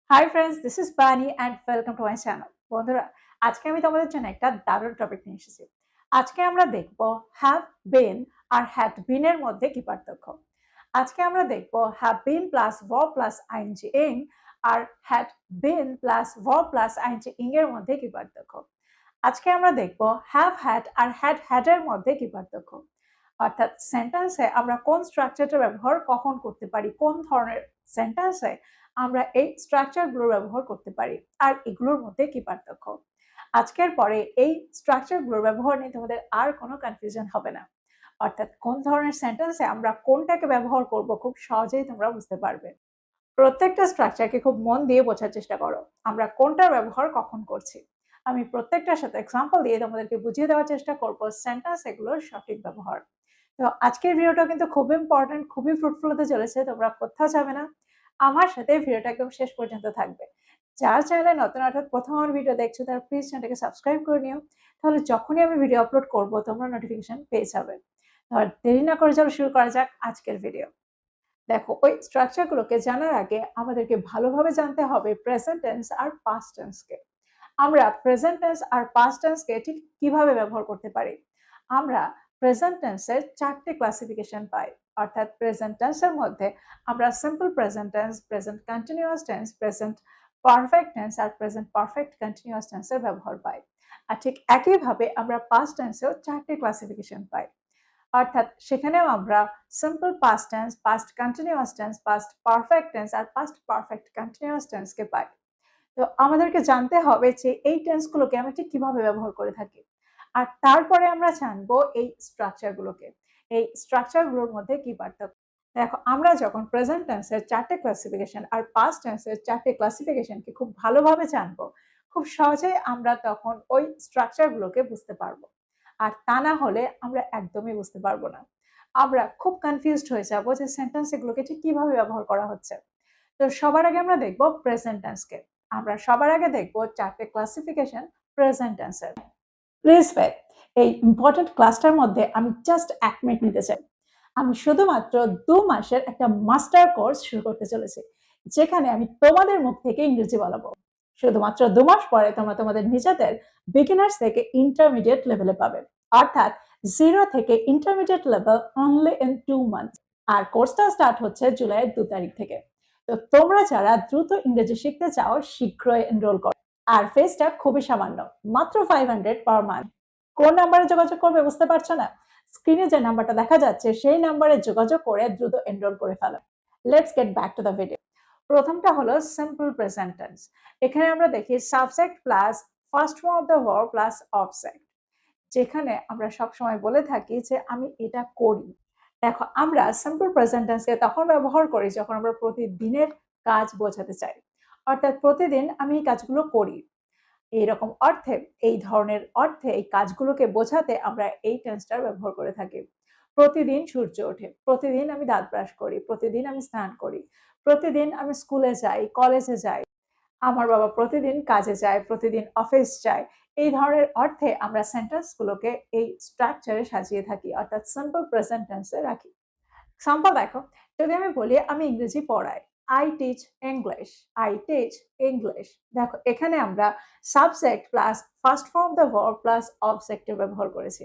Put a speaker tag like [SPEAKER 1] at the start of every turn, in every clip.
[SPEAKER 1] Hi friends, this is বানি and welcome to my channel. বন্ধুরা, আজকে আমি তোমাদের জন্য একটা দারুণ টপিক নিয়ে এসেছি। আজকে আমরা দেখব হ্যাভ বিন আর হ্যাড বিন এর মধ্যে কি পার্থক্য। আজকে আমরা দেখব have been plus verb plus ING ing আর had been plus verb plus ING ing এর মধ্যে কি পার্থক্য। আজকে আমরা দেখব হ্যাভ হ্যাড আর হ্যাড হ্যাড এর মধ্যে কি পার্থক্য। অর্থাৎ সেন্টেন্সে আমরা কোন স্ট্রাকচারটা ব্যবহার কখন করতে পারি, কোন ধরনের সেন্টেন্সে আমরা এই স্ট্রাকচারগুলোর ব্যবহার করতে পারি, আর এগুলোর মধ্যে কি পার্থক্য। আজকের পরে এই স্ট্রাকচারগুলোর ব্যবহার নিয়ে তোমাদের আর কোনো কনফিউশন হবে না। অর্থাৎ কোন ধরনের সেন্টেন্সে আমরা কোনটাকে ব্যবহার করব খুব সহজেই তোমরা বুঝতে পারবে। প্রত্যেকটা স্ট্রাকচারকে খুব মন দিয়ে বোঝার চেষ্টা করো, আমরা কোনটার ব্যবহার কখন করছি। আমি প্রত্যেকটার সাথে এক্সাম্পল দিয়ে তোমাদেরকে বুঝিয়ে দেওয়ার চেষ্টা করবো সেন্টেন্স এগুলোর সঠিক ব্যবহার। তো আজকের ভিডিওটা কিন্তু খুব ইম্পর্টেন্ট, খুবই ফ্রুটফুল হতে চলেছে, তোমরা কোথাও যাবে না, আমার সাথে ভিডিওটা একদম শেষ পর্যন্ত থাকবে। যার চ্যানেলে নতুন অর্থাৎ প্রথম আমার ভিডিও দেখছো তারা প্লিজ চ্যানেলটাকে সাবস্ক্রাইব করে নিও, তাহলে যখনই আমি ভিডিও আপলোড করবো তোমরা নোটিফিকেশন পেয়ে যাবে। আর দেরি না করে চলো শুরু করা যাক আজকের ভিডিও। দেখো, ওই স্ট্রাকচারগুলোকে জানার আগে আমাদেরকে ভালোভাবে জানতে হবে প্রেজেন্ট টেন্স আর পাস্ট টেন্সকে। আমরা প্রেজেন্ট টেন্স আর পাস্ট টেন্সকে ঠিক কিভাবে ব্যবহার করতে পারি। আমরা প্রেজেন্ট টেন্সের 4টে ক্লাসিফিকেশন পাই। অর্থাৎ প্রেজেন্ট টেন্সের মধ্যে আমরা simple present tense, present continuous tense, present perfect tense আর প্রেজেন্ট পারফেক্ট কন্টিনিউয়াস টেন্সের ব্যবহার পাই। আর ঠিক একইভাবে আমরা পাস্ট টেন্সেও 4টে ক্লাসিফিকেশন পাই। অর্থাৎ সেখানেও আমরা simple past tense, past continuous tense, past perfect tense আর পাস্ট পারফেক্ট কন্টিনিউয়াস টেন্সকে পাই। তো আমাদেরকে জানতে হবে যে এই টেন্সগুলোকে আমরা ঠিক কিভাবে ব্যবহার করে থাকি। আর তারপরে আমরা জানবো এই স্ট্রাকচারগুলোকে, এই স্ট্রাকচারগুলোর মধ্যে কি পার্থক্য। দেখো, আমরা যখন প্রেজেন্ট টেন্সের 4টে ক্লাসিফিকেশন আর পাস্ট টেন্সের 4টে ক্লাসিফিকেশনকে খুব ভালোভাবে জানবো, খুব সহজেই আমরা তখন ওই স্ট্রাকচারগুলোকে বুঝতে পারবো। আর তা না হলে আমরা একদমই বুঝতে পারবো না, আমরা খুব কনফিউজড হয়ে যাবো যে সেন্টেন্স এগুলোকে ঠিক কিভাবে ব্যবহার করা হচ্ছে। তো সবার আগে আমরা দেখবো প্রেজেন্ট টেন্সকে। আমরা সবার আগে দেখবো 4টে ক্লাসিফিকেশন প্রেজেন্ট টেন্সের। প্লিজ ওয়েট, এই ইম্পর্টেন্ট ক্লাসটার মধ্যে আমি জাস্ট 1 মিনিট নিতে চাই। আমি শুধুমাত্র 2 মাসের একটা মাস্টার কোর্স শুরু করতে চলেছি, যেখানে আমি তোমাদের মুখ থেকে ইংরেজি বলাবো। শুধুমাত্র 2 মাস পরে তোমরা তোমাদের নিজেদের বিগিনার্স থেকে ইন্টারমিডিয়েট লেভেলে পাবে। অর্থাৎ 0 থেকে intermediate level only in 2 month. আর কোর্সটা স্টার্ট হচ্ছে জুলাইয়ের 2 তারিখ থেকে। তো তোমরা যারা দ্রুত ইংরেজি শিখতে চাও শীঘ্রই এনরোল করো। আর ফিসটা খুবই সামান্য, মাত্র 500 পার মান্থ। কোন নাম্বারে যোগাযোগ করবে বুঝতে পারছো না? স্ক্রিনে যে নাম্বারটা দেখা যাচ্ছে সেই নাম্বারে যোগাযোগ করে দ্রুত এনরোল করে ফেলো। Let's get back to the video. প্রথমটা হলো সিম্পল প্রেজেন্ট টেন্স। এখানে আমরা দেখি subject plus first form of the verb plus object. যেখানে আমরা সবসময় বলে থাকি যে আমি এটা করি। দেখো, আমরা সিম্পল প্রেজেন্ট টেন্সকে তখন ব্যবহার করি যখন আমরা প্রতিদিনের কাজ বোঝাতে চাই। অর্থাৎ প্রতিদিন আমি এই কাজগুলো করি, এইরকম অর্থে, এই ধরনের অর্থে এই কাজগুলোকে বোঝাতে আমরা এই টেন্সটার ব্যবহার করে থাকি। প্রতিদিন সূর্য ওঠে, প্রতিদিন আমি দাঁত ব্রাশ করি, প্রতিদিন আমি স্নান করি, প্রতিদিন আমি স্কুলে যাই, কলেজে যাই, আমার বাবা প্রতিদিন কাজে যায়, প্রতিদিন অফিস যায়। এই ধরনের অর্থে আমরা সেন্টেন্সগুলোকে এই স্ট্রাকচারে সাজিয়ে থাকি, অর্থাৎ সিম্পল প্রেজেন্ট টেন্সে রাখি। এক্সাম্পল দেখো, যদি আমি বলি আমি ইংরেজি পড়াই, I teach English, I teach English. দেখো, এখানে আমরা subject plus first form the verb plus অবজেক্টের ব্যবহার করেছি।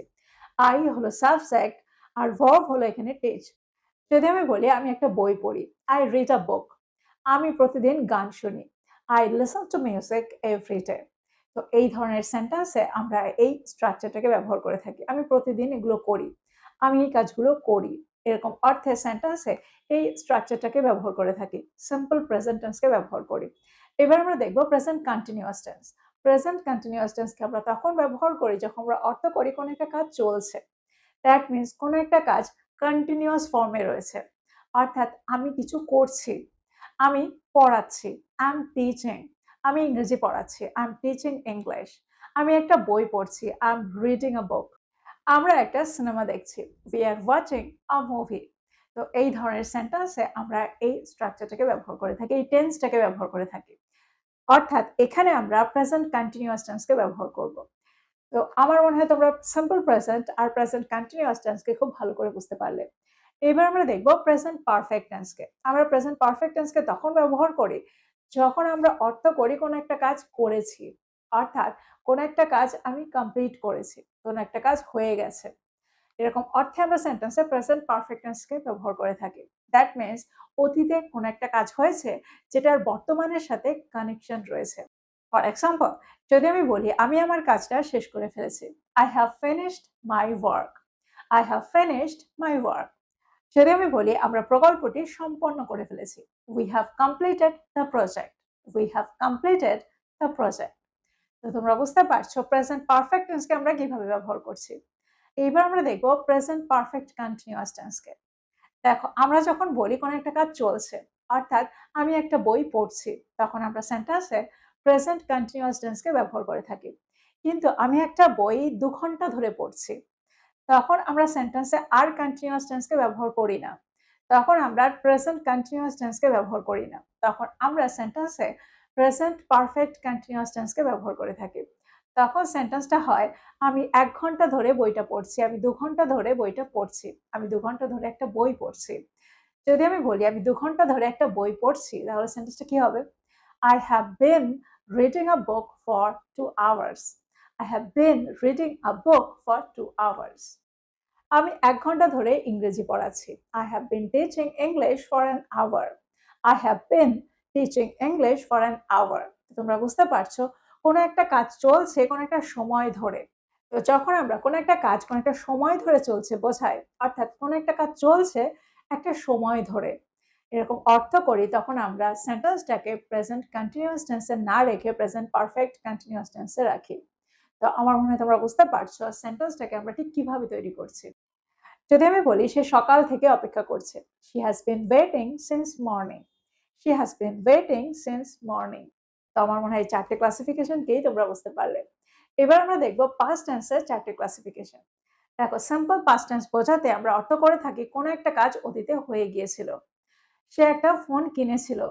[SPEAKER 1] আই হলো সাবজেক্ট আর ভার্ব হলো এখানে টিচ। যদি আমি বলি আমি একটা বই পড়ি, আই রিড আ বুক। আমি প্রতিদিন গান শুনি, I listen to music every day. তো এই ধরনের সেন্টেন্সে আমরা এই স্ট্রাকচারটাকে ব্যবহার করে থাকি। আমি প্রতিদিন এগুলো করি, আমি এই কাজগুলো করি, এরকম অর্থে সেন্টেন্সে এই স্ট্রাকচারটাকে ব্যবহার করে থাকি। সিম্পল প্রেজেন্ট টেন্সকে ব্যবহার করি। এবার আমরা দেখব present continuous tense. Present continuous টেন্সকে আমরা তখন ব্যবহার করি যখন আমরা অর্থ করি কোনো একটা কাজ চলছে। দ্যাট মিনস কোনো একটা কাজ কন্টিনিউয়াস ফর্মে রয়েছে। অর্থাৎ আমি কিছু করছি, আমি পড়াচ্ছি, আই এম টিচিং, আমি ইংরেজি পড়াচ্ছি, আই এম টিচিং ইংলিশ। আমি একটা বই পড়ছি, আই এম রিডিং আ বুক। আমরা একটা সিনেমা দেখছি, we are watching a movie. তো এই ধরনের সেন্টেন্সে আমরা এই স্ট্রাকচারটাকে ব্যবহার করে থাকি, এই টেন্সটাকে ব্যবহার করে থাকি। অর্থাৎ এখানে আমরা প্রেজেন্ট কন্টিনিউয়াস টেন্সকে ব্যবহার করব। তো আমার মনে হয় তোমরা সিম্পল প্রেজেন্ট আর প্রেজেন্ট কন্টিনিউয়াস টেন্সকে খুব ভালো করে বুঝতে পারলে। এবার আমরা দেখব প্রেজেন্ট পারফেক্ট টেন্সকে। আমরা প্রেজেন্ট পারফেক্ট টেন্সকে তখন ব্যবহার করি যখন আমরা অর্থ করি কোনো একটা কাজ করেছি, অর্থাৎ কোনো একটা কাজ আমি কমপ্লিট করেছি, কোনো একটা কাজ হয়ে গেছে, এরকম অর্থে আমরা সেন্টেন্সে প্রেজেন্ট পারফেক্ট টেন্সকে ব্যবহার করে থাকি। দ্যাট মিনস অতীতে কোনো একটা কাজ হয়েছে যেটার বর্তমানের সাথে কানেকশন রয়েছে। ফর এক্সাম্পল, যদি আমি বলি আমি আমার কাজটা শেষ করে ফেলেছি, I have finished my work. I have finished my work. যদি আমি বলি আমরা প্রকল্পটি সম্পন্ন করে ফেলেছি, we have completed the project. We have completed the project. তো তোমরা বুঝতে পারছো প্রেজেন্ট পারফেক্ট টেন্সকে আমরা কিভাবে ব্যবহার করছি। এইবার আমরা দেখব প্রেজেন্ট পারফেক্ট কন্টিনিউয়াস টেন্সকে। দেখো, আমরা যখন বলি কোনো একটা কাজ চলছে, অর্থাৎ আমি একটা বই পড়ছি, তখন আমরা সেন্টেন্সে প্রেজেন্ট কন্টিনিউয়াস টেন্সকে ব্যবহার করে থাকি। কিন্তু আমি একটা বই ২ ঘন্টা ধরে পড়ছি, তখন আমরা সেন্টেন্সে আর কন্টিনিউয়াস টেন্সকে ব্যবহার করি না। তখন আমরা প্রেজেন্ট কন্টিনিউয়াস টেন্সকে ব্যবহার করি না। তখন আমরা সেন্টেন্সে প্রেজেন্ট পারফেক্ট কন্টিনিউয়াস টেন্সকে ব্যবহার করে থাকি। তখন সেন্টেন্সটা হয় আমি ১ ঘন্টা ধরে বইটা পড়ছি, আমি ২ ঘন্টা ধরে বইটা পড়ছি, আমি ২ ঘন্টা ধরে একটা বই পড়ছি। যদি আমি বলি আমি ২ ঘন্টা ধরে একটা বই পড়ছি, তাহলে সেন্টেন্সটা কি হবে? I have been reading a book for 2 hours. I have been reading a book for 2 hours. আমি ১ ঘন্টা ধরে ইংরেজি পড়াচ্ছি। I have been teaching English for an hour. I have been teaching English for an hour. তোমরা বুঝতে পারছো কোনো একটা কাজ চলছে কোনো একটা সময় ধরে। তো যখন আমরা কোনো একটা কাজ কোনো একটা সময় ধরে চলছে বোঝায়, অর্থাৎ কোনো একটা কাজ চলছে একটা সময় ধরে, এরকম অর্থ করি, তখন আমরা সেন্টেন্সটাকে প্রেজেন্ট কন্টিনিউয়াস টেন্সে না রেখে প্রেজেন্ট পারফেক্ট কন্টিনিউয়াস টেন্সে রাখি। তো আমার মনে হয় তোমরা বুঝতে পারছো সেন্টেন্সটাকে আমরা ঠিক কিভাবে তৈরি করছি। যদি আমি বলি সে সকাল থেকে অপেক্ষা করছে, she has been waiting since morning. she has been waiting since morning. তো আমার মনে হয় ৪ টে ক্লাসিফিকেশনকেই তোমরা বুঝতে পারলে। এবার আমরা দেখব পাস্ট টেন্সের ৪ টে ক্লাসিফিকেশন। দেখো, সিম্পল পাস্ট টেন্স বোঝাতে আমরা অর্থ করে থাকি কোনো একটা কাজ অতীতে হয়ে গিয়েছিল। সে একটা ফোন কিনেছিল,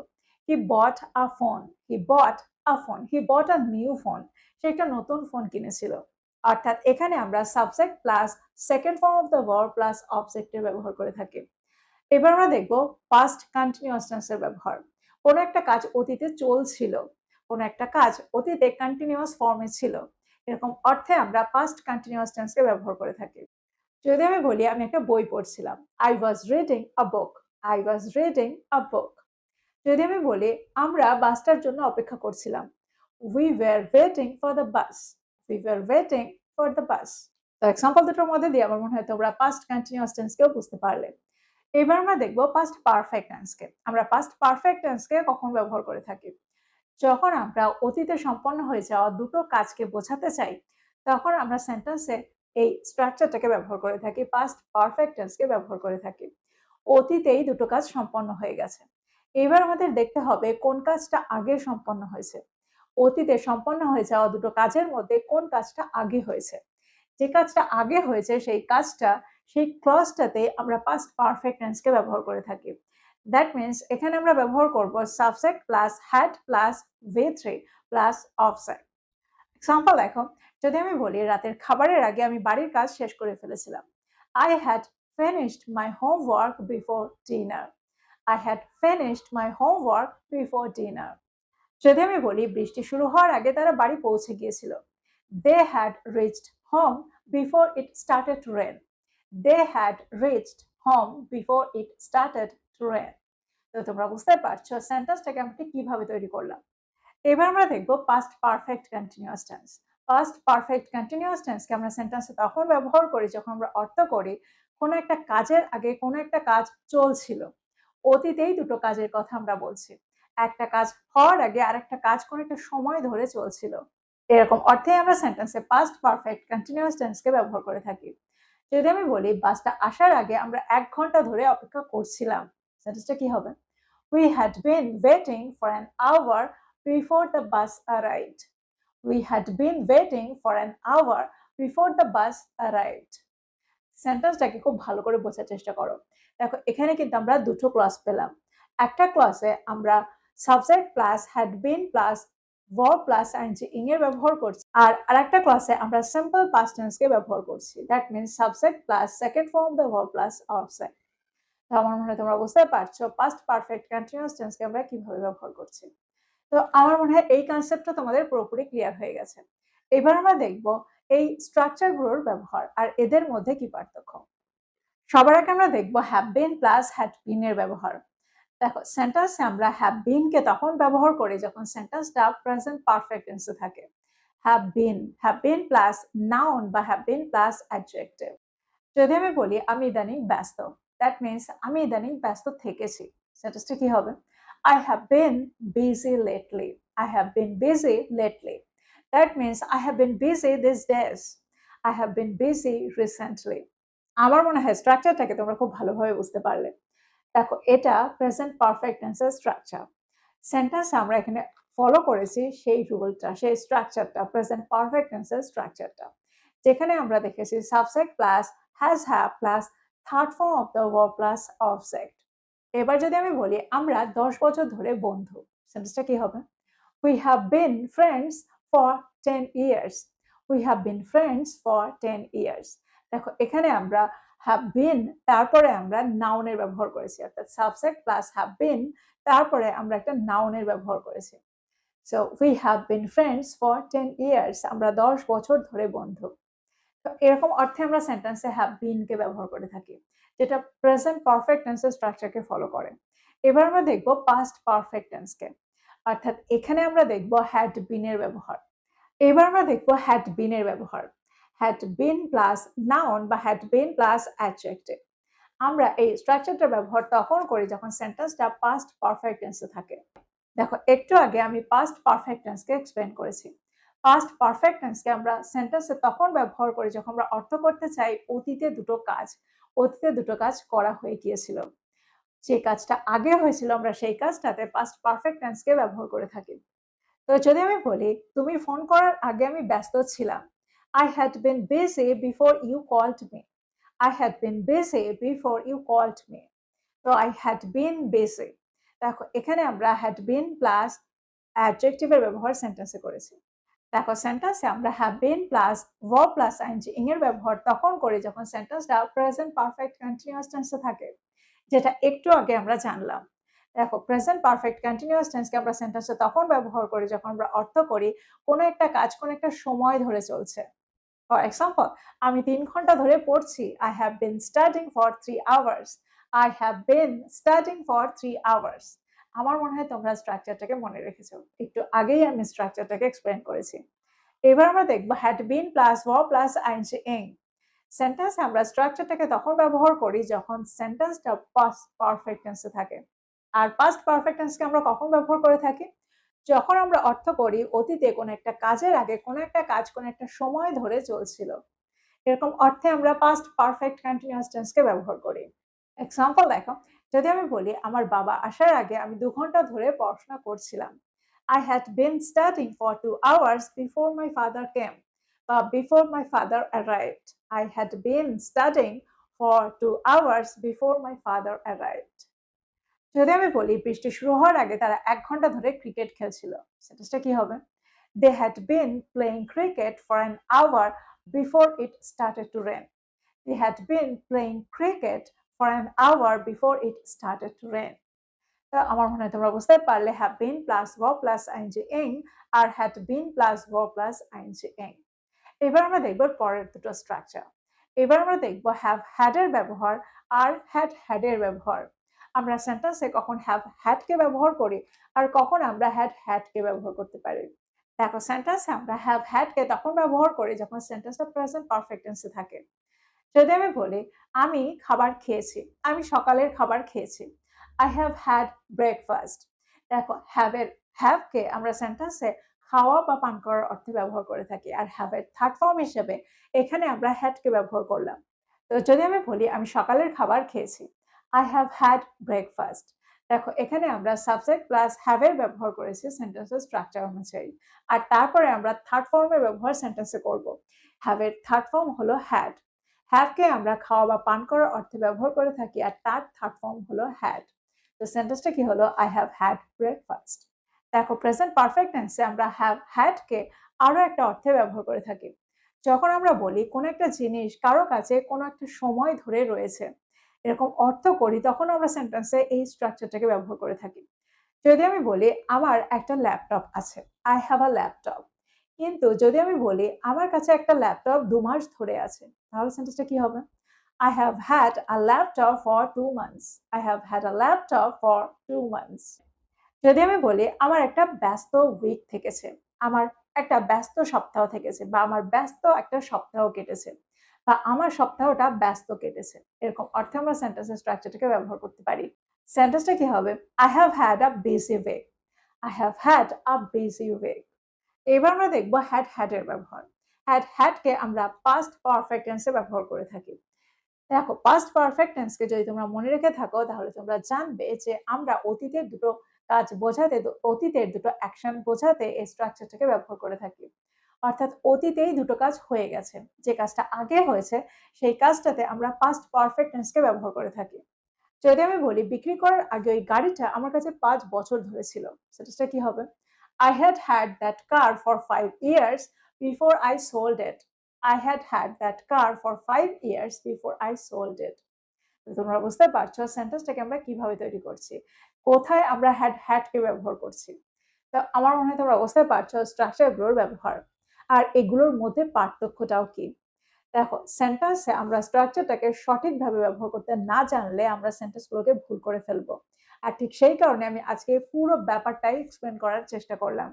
[SPEAKER 1] he bought a phone. he bought a phone. he bought a new phone. সে একটা নতুন ফোন কিনেছিল। অর্থাৎ এখানে আমরা subject plus second form of the verb plus অবজেক্টের ব্যবহার করে থাকি। এবার আমরা দেখব পাস্ট কন্টিনিউয়াস টেন্সের ব্যবহার। কোনো একটা কাজ অতীতে চলছিল, কোনো একটা কাজ অতীতে কন্টিনিউয়াস ফর্মে ছিল, এরকম অর্থে আমরা পাস্ট কন্টিনিউয়াস টেন্সকে ব্যবহার করে থাকি। যদি আমি বলি আমি একটা বই পড়ছিলাম, I was reading a book. I was reading a book. যদি আমি বলি আমরা বাসটার জন্য অপেক্ষা করছিলাম, we were waiting for the bus. we were waiting for the bus. তো এক্সাম্পল দুটোর মধ্যে দিয়ে আমার মনে হয় তোমরা পাস্ট কন্টিনিউয়াস টেন্সকেও বুঝতে পারলে। এবার আমরা দেখব পাস্ট পারফেক্ট টেন্সকে। আমরা পাস্ট পারফেক্ট টেন্সকে কখন ব্যবহার করে থাকি? যখন আমরা অতীতে সম্পন্ন হয়ে যাওয়া দুটো কাজকে বোঝাতে চাই, তখন আমরা সেন্টেন্সে এই স্ট্রাকচারটাকে ব্যবহার করে থাকি, পাস্ট পারফেক্ট টেন্সকে ব্যবহার করে থাকি। অতীতেই দুটো কাজ সম্পন্ন হয়ে গেছে। এবার আমাদের দেখতে হবে কোন কাজটা আগে সম্পন্ন হয়েছে। অতীতে সম্পন্ন হয়ে যাওয়া দুটো কাজের মধ্যে কোন কাজটা আগে হয়েছে। যে কাজটা আগে হয়েছে সেই কাজটা, সেই ক্লজটাতে আমরা পাস্ট পারফেক্ট টেন্সকে ব্যবহার করে থাকি। দ্যাট মিনস এখানে আমরা ব্যবহার করব subject plus had plus V3 plus object. Example দেখো, যদি আমি বলি রাতের খাবারের আগে আমি বাড়ির কাজ শেষ করে ফেলেছিলাম, I had finished my homework before dinner. I had finished my homework before dinner. যদি আমি বলি বৃষ্টি শুরু হওয়ার আগে তারা বাড়ি পৌঁছে গিয়েছিল, they had reached home before it started to rain. they had reached home before it started to rain. তো তোমরা বুঝতে পারছো সেন্টেন্সটাকে আমরা ঠিক কিভাবে তৈরি করলাম। এবার আমরা দেখব past perfect continuous tense. Past perfect continuous টেন্সকে আমরা সেন্টেন্সে তখন ব্যবহার করি যখন আমরা অর্থ করি কোনো একটা কাজের আগে কোনো একটা কাজ চলছিল, অতীতেই দুটো কাজের কথা আমরা বলছি। একটা কাজ হওয়ার আগে আরেকটা কাজ কোনো একটা সময় ধরে চলছিল, এরকম অর্থে আমরা সেন্টেন্সে পাস্ট পারফেক্ট কন্টিনিউয়াস টেন্সকে ব্যবহার করে থাকি। যদি আমি বলি বাসটা আসার আগে আমরা ১ ঘন্টা ধরে অপেক্ষা করছিলাম, সেন্টেন্সটা কি হবে? We had been waiting for an hour before the bus arrived. We had been waiting for an hour before the bus arrived. সেন্টেন্সটাকে খুব ভালো করে বোঝার চেষ্টা করো। দেখো, এখানে কিন্তু আমরা দুটো ক্লজ পেলাম। একটা ক্লজে আমরা subject plus had been plus verb plus ing এর ব্যবহার করছি, আর আরেকটা ক্লজে আমরা সিম্পল পাস্ট টেন্সকে ব্যবহার করছি। That means subject plus second form the verb plus object. তো আমার মনে হয় তোমরা বুঝতে পারছো পাস্ট পারফেক্ট কন্টিনিউয়াস টেন্সকে আমরা কিভাবে ব্যবহার করছি। তো আমার মনে হয় এই কনসেপ্টটা তোমাদের পুরোপুরি ক্লিয়ার হয়ে গেছে। এবার আমরা দেখব এই স্ট্রাকচারগুলোর ব্যবহার আর এদের মধ্যে কি পার্থক্য। সবার আগে আমরা দেখব have been plus had been এর ব্যবহার। দেখো সেন্টেন্সে আমরা হ্যাভ বিন কে তখন ব্যবহার করি যখন সেন্টেন্সটা প্রেজেন্ট পারফেক্ট টেন্সে থাকে। হ্যাভ বিন প্লাস নাউন বা হ্যাভ বিন প্লাস অ্যাডজেক্টিভ। যদি আমি বলি আমি ইদানিং ব্যস্ত, দ্যাট মিনস আমি ইদানিং ব্যস্ত থেকেছি। সেন্টেন্সটা কি হবে? I have been busy lately. I have been busy lately. That means I have been busy this days. I have been busy recently. আমার মনে হয় স্ট্রাকচারটাকে তোমরা খুব ভালোভাবে বুঝতে পারলে। দেখো এটা প্রেজেন্ট পারফেক্ট টেন্সের স্ট্রাকচার। সেন্টেন্সে আমরা এখানে ফলো করেছি সেই রুলটা, সেই স্ট্রাকচারটা, প্রেজেন্ট পারফেক্ট টেন্সের স্ট্রাকচারটা, যেখানে আমরা দেখেছি subject plus has have plus third form of the verb plus object. এবার যদি আমি বলি আমরা 10 বছর ধরে বন্ধু, সেন্টেন্সটা কি হবে? We have been friends for 10 years. We have been friends for 10 years. দেখো এখানে আমরা হ্যাভ বিন তারপরে আমরা নাউনের ব্যবহার করেছি, অর্থাৎ সাবজেক্ট প্লাস হ্যাভ বিন তারপরে আমরা একটা নাউনের ব্যবহার করেছি। So we have been friends for 10 years, আমরা 10 বছর ধরে বন্ধু। তো এরকম অর্থে আমরা সেন্টেন্সে হ্যাভ বিন কে ব্যবহার করে থাকি, যেটা প্রেজেন্ট পারফেক্ট টেন্সের স্ট্রাকচারকে ফলো করে। এবার আমরা দেখব পাস্ট পারফেক্ট টেন্সকে, অর্থাৎ এখানে আমরা দেখব হ্যাড বিন এর ব্যবহার। এবার আমরা দেখব হ্যাড বিন এর ব্যবহার। হ্যাড বিন প্লাস নাউন বা হ্যাড বিন প্লাস অ্যাডজেক্টিভ। আমরা এই স্ট্রাকচারটার ব্যবহার তখন করি যখন সেন্টেন্সটা পাস্ট পারফেক্ট টেন্সে থাকে। দেখো একটু আগে আমি পাস্ট পারফেক্ট টেন্সকে এক্সপ্লেন করেছি। পাস্ট পারফেক্ট টেন্সকে আমরা সেন্টেন্সে তখন ব্যবহার করি যখন আমরা অর্থ করতে চাই অতীতে দুটো কাজ। অতীতে দুটো কাজ করা হয়ে গিয়েছিল, যে কাজটা আগে হয়েছিল আমরা সেই কাজটাতে পাস্ট পারফেক্ট টেন্সকে ব্যবহার করে থাকি। তো যদি আমি বলি তুমি ফোন করার আগে আমি ব্যস্ত ছিলাম, I had been busy before you called me. I had been busy before you called me. তো I had been busy। দেখো এখানে আমরা had been প্লাস অ্যাডজেক্টিভের ব্যবহার সেন্টেন্সে করেছি। দেখো সেন্টেন্সে আমরা have been plus verb plus ING এর ব্যবহার তখন করি যখন সেন্টেন্সটা প্রেজেন্ট পারফেক্ট কন্টিনিউয়াস টেন্সে থাকে, যেটা একটু আগে আমরা জানলাম। দেখো প্রেজেন্ট পারফেক্ট কন্টিনিউয়াস টেন্সকে আমরা সেন্টেন্সে তখন ব্যবহার করি যখন আমরা অর্থ করি কোনো একটা কাজ কোনো একটা সময় ধরে চলছে। ফর এক্সাম্পল, আমি 3 ঘন্টা ধরে পড়ছি। I have been studying for 3 hours. I have been studying for 3 hours. আমার মনে হয় তোমরা স্ট্রাকচারটাকে মনে রেখেছো। একটু আগেই আমি স্ট্রাকচারটাকে এক্সপ্লেন করেছি। এবার আমরা দেখব had been plus verb plus ing। সেন্টেন্সে আমরা স্ট্রাকচারটাকে তখন ব্যবহার করি যখন সেন্টেন্সটা পাস্ট পারফেক্ট টেন্সে থাকে। আর পাস্ট পারফেক্ট টেন্সকে আমরা কখন ব্যবহার করে থাকি? যখন আমরা অর্থ করি অতীতে কোনো একটা কাজের আগে কোনো একটা কাজ কোনো একটা সময় ধরে চলছিল, এরকম অর্থে আমরা পাস্ট পারফেক্ট কন্টিনিউয়াস টেন্সকে ব্যবহার করি। এক্সাম্পল দেখো, যদি আমি বলি আমার বাবা আসার আগে আমি 2 ঘন্টা ধরে পড়াশোনা করছিলাম। I had been studying for 2 hours before my father came বা before my father arrived. I had been studying for 2 hours before my father arrived. যদি আমি বলি বৃষ্টি শুরু হওয়ার আগে তারা 1 ঘন্টা ধরে ক্রিকেট খেলছিল, সেটা কি হবে? They had been playing cricket for an hour before it started to rain. They had been playing cricket for an hour before it started to rain. তো আমার মনে হয় তোমরা বুঝতে পারলে have been plus verb plus ing R had been plus verb plus ing। এবার আমরা দেখব পরের দুটো স্ট্রাকচার। এবার আমরা দেখব হ্যাভ হ্যাড এর ব্যবহার আর হ্যাড এর ব্যবহার। আমরা সেন্টেন্সে কখন হ্যাভ হ্যাড কে ব্যবহার করি আর কখন আমরা হ্যাড কে ব্যবহার করতে পারি। দেখো সেন্টেন্সে আমরা হ্যাভ হ্যাড কে তখন ব্যবহার করি যখন সেন্টেন্সটা প্রেজেন্ট পারফেক্ট টেন্সে থাকে। যদি আমি বলি আমি খাবার খেয়েছি, আমি সকালের খাবার খেয়েছি। I have had breakfast। দেখো হ্যাভ কে আমরা সেন্টেন্সে খাওয়া বা পান করার অর্থে ব্যবহার করে থাকি, আর হ্যাভ এর থার্ড ফর্ম হিসেবে এখানে আমরা হ্যাড কে ব্যবহার করলাম। তো যদি আমি বলি আমি সকালের খাবার খেয়েছি, I have had breakfast। দেখো এখানে আমরা সাবজেক্ট প্লাস হ্যাভ এর ব্যবহার করেছি সেন্টেন্সের স্ট্রাকচার অনুযায়ী, আর তারপরে আমরা থার্ড ফর্মের ব্যবহার সেন্টেন্সে করব। হ্যাভ এর থার্ড ফর্ম হলো হ্যাড। হ্যাভ কে আমরা খাওয়া বা পান করার অর্থে ব্যবহার করে থাকি, আর তার থার্ড ফর্ম হলো হ্যাড। তো সেন্টেন্সটা কি হলো? I have had breakfast। দেখো প্রেজেন্ট পারফেক্ট টেন্সে আমরা হ্যাভ হ্যাড কে আরো একটা অর্থে ব্যবহার করে থাকি। যখন আমরা বলি কোনো একটা জিনিস কারো কাছে কোনো একটা সময় ধরে রয়েছে, এরকম অর্থ করি তখন আমরা সেন্টেন্সে এই স্ট্রাকচারটাকে ব্যবহার করে থাকি। যদি আমি বলি আমার একটা ল্যাপটপ আছে, আই হ্যাভ আ ল্যাপটপ। কিন্তু যদি আমি বলি আমার কাছে একটা ল্যাপটপ ২ মাস ধরে আছে, তাহলে সেন্টেন্সটা কি হবে? I have had a laptop for 2 months. I have had a laptop for 2 months. যদি আমি বলি আমার একটা ব্যস্ত উইক থেকেছে, আমার একটা ব্যস্ত সপ্তাহ থেকেছে বা আমার ব্যস্ত একটা সপ্তাহ কেটেছে বা আমার সপ্তাহটা ব্যস্ত কেটেছে। এরকম অর্থে আমরা সেন্টেন্সের স্ট্রাকচারটাকে ব্যবহার করতে পারি। সেন্টেন্সটা কি হবে? I have had a busy week. I have had a busy week. এবার আমরা দেখব had এর ব্যবহার। had কে আমরা past perfect tense এ ব্যবহার করে থাকি। দেখো পাস্ট পারফেক্ট টেন্সকে যদি তোমরা মনে রেখে থাকো তাহলে তোমরা জানবে যে আমরা অতীতের দুটো কাজ বোঝাতে অতীতের দুটো অ্যাকশন বোঝাতে এই স্ট্রাকচারটাকে ব্যবহার করে থাকি। অর্থাৎ অতীতেই দুটো কাজ হয়ে গেছে, যে কাজটা আগে হয়েছে সেই কাজটাতে আমরা পাস্ট পারফেক্ট টেন্সকে ব্যবহার করে থাকি। যদি আমি বলি বিক্রি করার আগে ওই গাড়িটা আমার কাছে ৫ বছর ধরে ছিল, সেটা কি হবে? I had had that car for 5 years before I sold it. I had had that car for 5 years before I sold it. তোমরা বুঝতে পারছো সেন্টেন্সটাকে আমরা কিভাবে তৈরি করছি, কোথায় আমরা had কে ব্যবহার করছি। তো আমার মনে হয় তোমরা বুঝতে পারছো স্ট্রাকচারগুলোর ব্যবহার আর এগুলোর মধ্যে পার্থক্যটাও কি। দেখো সেন্টেন্সে আমরা স্ট্রাকচারটাকে সঠিকভাবে ব্যবহার করতে না জানলে আমরা সেন্টেন্সগুলোকে ভুল করে ফেলবো। আর ঠিক সেই কারণে আমি আজকে পুরো ব্যাপারটাই এক্সপ্লেন করার চেষ্টা করলাম।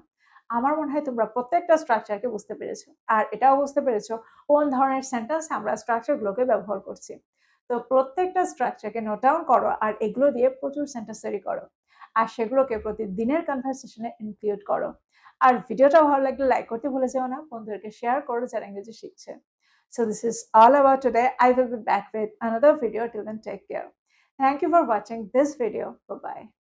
[SPEAKER 1] আমার মনে হয় তোমরা প্রত্যেকটা স্ট্রাকচারকে বুঝতে পেরেছো আর এটাও বুঝতে পেরেছো কোন ধরনের সেন্টেন্সে আমরা স্ট্রাকচারগুলোকে ব্যবহার করছি। তো প্রত্যেকটা স্ট্রাকচারকে নোট ডাউন করো আর এগুলো দিয়ে প্রচুর সেন্টেন্স তৈরি করো আর সেগুলোকে প্রতিদিনের কনভারসেশনে ইনক্লুড করো। আর ভিডিওটা ভালো লাগলে লাইক করতে ভুলে যেও না, বন্ধুদেরকে শেয়ার করো যারা ইংরেজি শিখছে। So this is all about today. I will be back with another video. Till then, take care. Thank you for watching this video. Bye-bye.